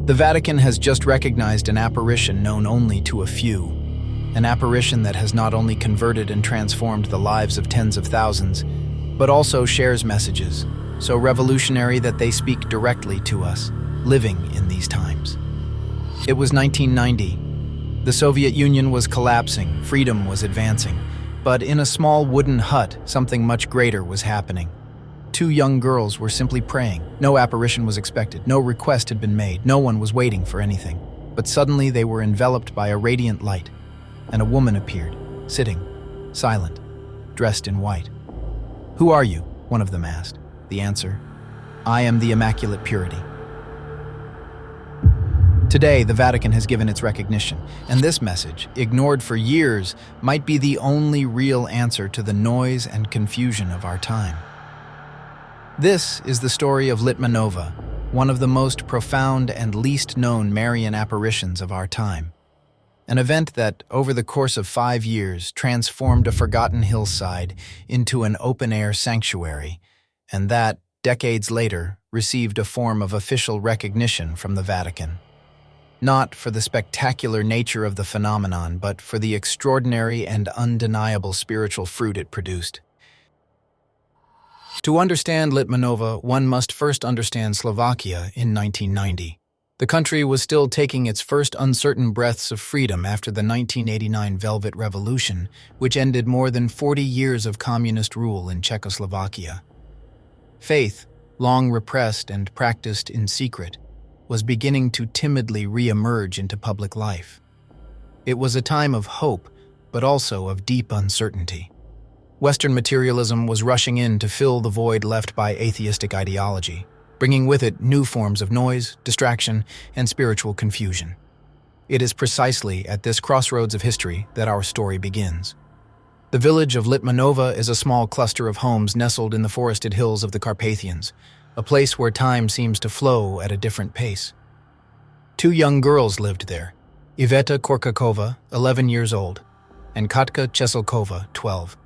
The Vatican has just recognized an apparition known only to a few. An apparition that has not only converted and transformed the lives of tens of thousands, but also shares messages, so revolutionary that they speak directly to us, living in these times. It was 1990. The Soviet Union was collapsing, freedom was advancing, but in a small wooden hut, something much greater was happening. Two young girls were simply praying. No apparition was expected, no request had been made, no one was waiting for anything. But suddenly they were enveloped by a radiant light, and a woman appeared, sitting, silent, dressed in white. "Who are you?" one of them asked. The answer, "I am the Immaculate Purity." Today, the Vatican has given its recognition, and this message, ignored for years, might be the only real answer to the noise and confusion of our time. This is the story of Litmanová, one of the most profound and least known Marian apparitions of our time. An event that, over the course of 5 years, transformed a forgotten hillside into an open-air sanctuary, and that, decades later, received a form of official recognition from the Vatican. Not for the spectacular nature of the phenomenon, but for the extraordinary and undeniable spiritual fruit it produced. To understand Litmanová, one must first understand Slovakia in 1990. The country was still taking its first uncertain breaths of freedom after the 1989 Velvet Revolution, which ended more than 40 years of communist rule in Czechoslovakia. Faith, long repressed and practiced in secret, was beginning to timidly re-emerge into public life. It was a time of hope, but also of deep uncertainty. Western materialism was rushing in to fill the void left by atheistic ideology, bringing with it new forms of noise, distraction, and spiritual confusion. It is precisely at this crossroads of history that our story begins. The village of Litmanová is a small cluster of homes nestled in the forested hills of the Carpathians, a place where time seems to flow at a different pace. 2 young girls lived there, Iveta Korkakova, 11 years old, and Katka Cheselkova, 12.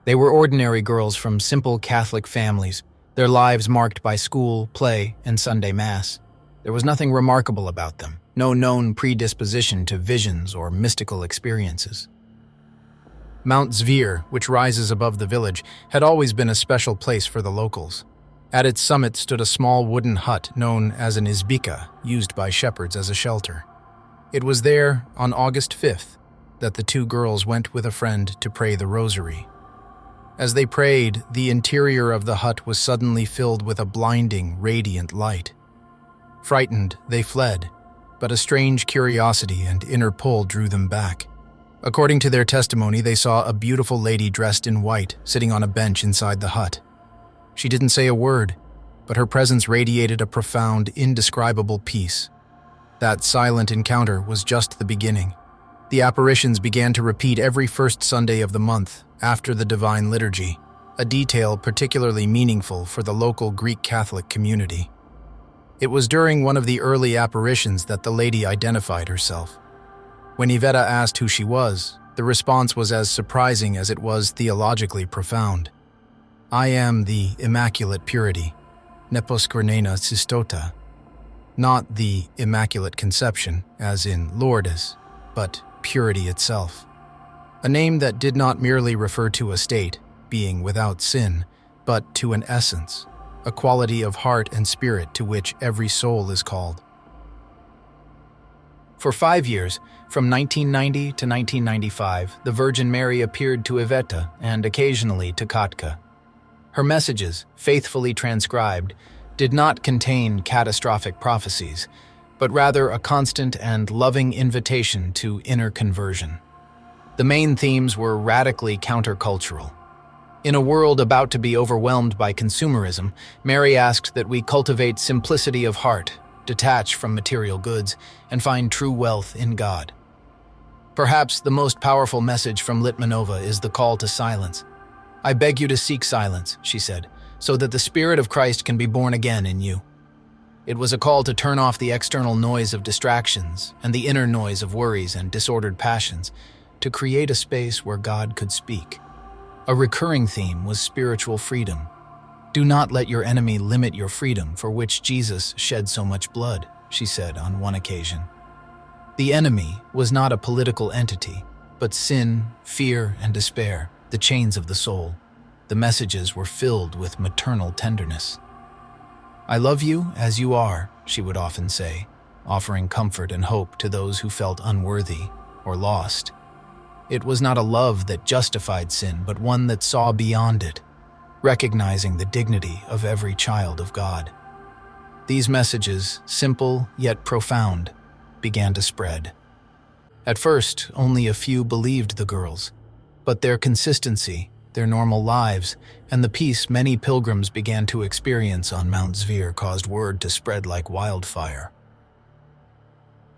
They were ordinary girls from simple Catholic families, their lives marked by school, play, and Sunday Mass. There was nothing remarkable about them, no known predisposition to visions or mystical experiences. Mount Zvir, which rises above the village, had always been a special place for the locals. At its summit stood a small wooden hut known as an izbika, used by shepherds as a shelter. It was there, on August 5th, that the 2 girls went with a friend to pray the rosary. As they prayed, the interior of the hut was suddenly filled with a blinding, radiant light. Frightened, they fled, but a strange curiosity and inner pull drew them back. According to their testimony, they saw a beautiful lady dressed in white sitting on a bench inside the hut. She didn't say a word, but her presence radiated a profound, indescribable peace. That silent encounter was just the beginning. The apparitions began to repeat every first Sunday of the month after the Divine Liturgy, a detail particularly meaningful for the local Greek Catholic community. It was during one of the early apparitions that the lady identified herself. When Iveta asked who she was, the response was as surprising as it was theologically profound. "I am the Immaculate Purity, Neposkvrnena Čistota," not the Immaculate Conception, as in Lourdes, but purity itself. A name that did not merely refer to a state, being without sin, but to an essence, a quality of heart and spirit to which every soul is called. For 5 years, from 1990 to 1995, the Virgin Mary appeared to Iveta and occasionally to Katka. Her messages, faithfully transcribed, did not contain catastrophic prophecies, but rather a constant and loving invitation to inner conversion. The main themes were radically countercultural. In a world about to be overwhelmed by consumerism, Mary asked that we cultivate simplicity of heart, detach from material goods, and find true wealth in God. Perhaps the most powerful message from Litmanová is the call to silence. "I beg you to seek silence," she said, "so that the Spirit of Christ can be born again in you." It was a call to turn off the external noise of distractions and the inner noise of worries and disordered passions, to create a space where God could speak. A recurring theme was spiritual freedom. "Do not let your enemy limit your freedom for which Jesus shed so much blood," she said on one occasion. The enemy was not a political entity, but sin, fear, and despair, the chains of the soul. The messages were filled with maternal tenderness. "I love you as you are," she would often say, offering comfort and hope to those who felt unworthy or lost. It was not a love that justified sin, but one that saw beyond it, recognizing the dignity of every child of God. These messages, simple yet profound, began to spread. At first, only a few believed the girls, but their consistency, their normal lives, and the peace many pilgrims began to experience on Mount Zir caused word to spread like wildfire.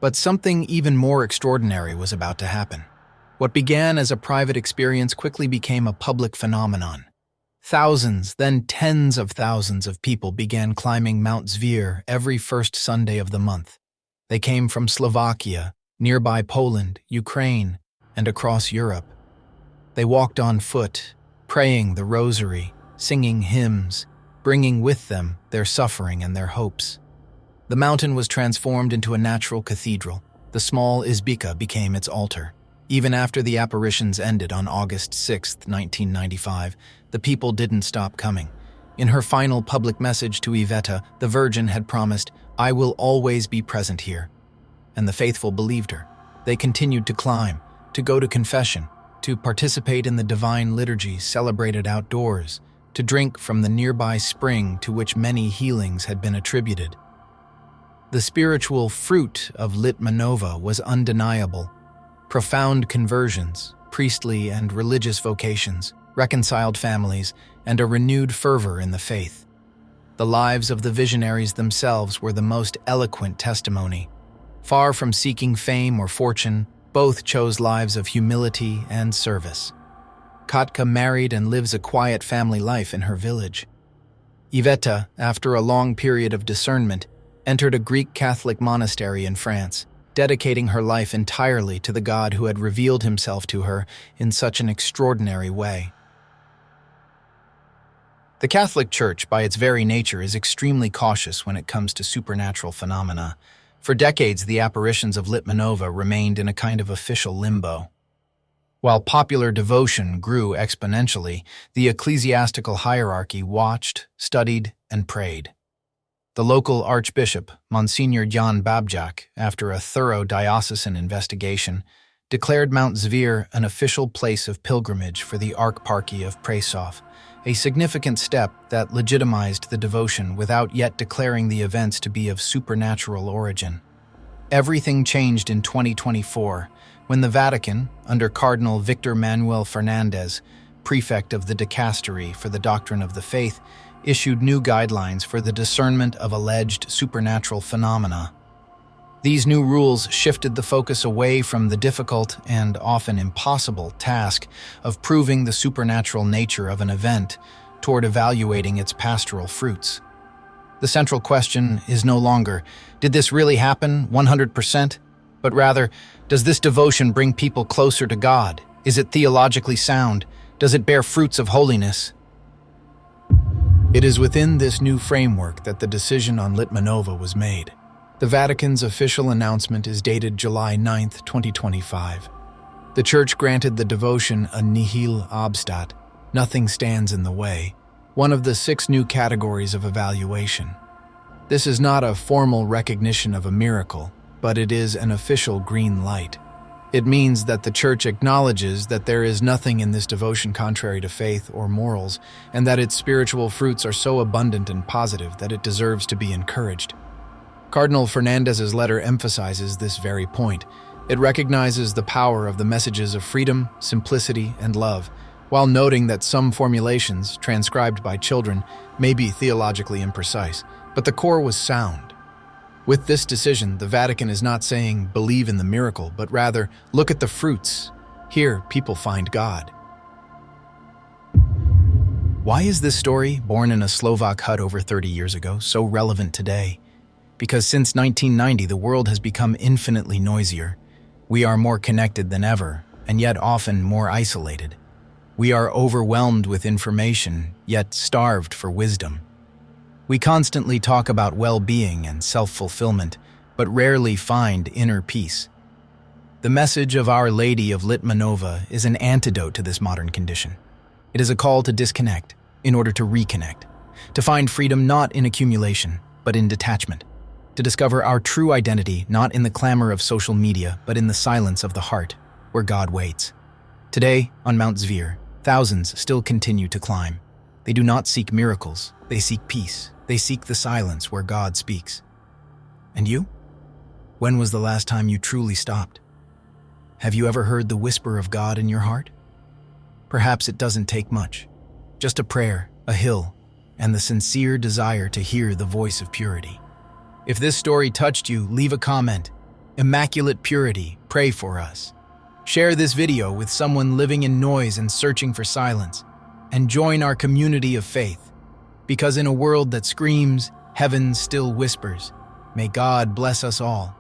But something even more extraordinary was about to happen. What began as a private experience quickly became a public phenomenon. Thousands, then tens of thousands of people began climbing Mount Zvir every first Sunday of the month. They came from Slovakia, nearby Poland, Ukraine, and across Europe. They walked on foot, praying the rosary, singing hymns, bringing with them their suffering and their hopes. The mountain was transformed into a natural cathedral. The small Izbica became its altar. Even after the apparitions ended on August 6, 1995, the people didn't stop coming. In her final public message to Iveta, the Virgin had promised, "I will always be present here." And the faithful believed her. They continued to climb, to go to confession, to participate in the divine liturgy celebrated outdoors, to drink from the nearby spring to which many healings had been attributed. The spiritual fruit of Litmanová was undeniable. Profound conversions, priestly and religious vocations, reconciled families, and a renewed fervor in the faith. The lives of the visionaries themselves were the most eloquent testimony. Far from seeking fame or fortune, both chose lives of humility and service. Katka married and lives a quiet family life in her village. Iveta, after a long period of discernment, entered a Greek Catholic monastery in France, dedicating her life entirely to the God who had revealed himself to her in such an extraordinary way. The Catholic Church, by its very nature, is extremely cautious when it comes to supernatural phenomena. For decades, the apparitions of Litmanová remained in a kind of official limbo. While popular devotion grew exponentially, the ecclesiastical hierarchy watched, studied, and prayed. The local archbishop, Monsignor Jan Babjak, after a thorough diocesan investigation, declared Mount Zvir an official place of pilgrimage for the Archparchy of Prešov, a significant step that legitimized the devotion without yet declaring the events to be of supernatural origin. Everything changed in 2024, when the Vatican, under Cardinal Victor Manuel Fernandez, prefect of the Dicastery for the Doctrine of the Faith, issued new guidelines for the discernment of alleged supernatural phenomena. These new rules shifted the focus away from the difficult and often impossible task of proving the supernatural nature of an event toward evaluating its pastoral fruits. The central question is no longer, did this really happen 100%? But rather, does this devotion bring people closer to God? Is it theologically sound? Does it bear fruits of holiness? It is within this new framework that the decision on Litmanová was made. The Vatican's official announcement is dated July 9, 2025. The Church granted the devotion a nihil obstat, nothing stands in the way, one of the 6 new categories of evaluation. This is not a formal recognition of a miracle, but it is an official green light. It means that the Church acknowledges that there is nothing in this devotion contrary to faith or morals, and that its spiritual fruits are so abundant and positive that it deserves to be encouraged. Cardinal Fernandez's letter emphasizes this very point. It recognizes the power of the messages of freedom, simplicity, and love, while noting that some formulations, transcribed by children, may be theologically imprecise, but the core was sound. With this decision, the Vatican is not saying, believe in the miracle, but rather, look at the fruits. Here, people find God. Why is this story, born in a Slovak hut over 30 years ago, so relevant today? Because since 1990, the world has become infinitely noisier. We are more connected than ever, and yet often more isolated. We are overwhelmed with information, yet starved for wisdom. We constantly talk about well-being and self-fulfillment, but rarely find inner peace. The message of Our Lady of Litmanová is an antidote to this modern condition. It is a call to disconnect in order to reconnect, to find freedom not in accumulation, but in detachment, to discover our true identity not in the clamor of social media, but in the silence of the heart, where God waits. Today, on Mount Zir, thousands still continue to climb. They do not seek miracles, they seek peace. They seek the silence where God speaks. And you? When was the last time you truly stopped? Have you ever heard the whisper of God in your heart? Perhaps it doesn't take much. Just a prayer, a hill, and the sincere desire to hear the voice of purity. If this story touched you, leave a comment. Immaculate Purity, pray for us. Share this video with someone living in noise and searching for silence, and join our community of faith. Because in a world that screams, heaven still whispers. May God bless us all.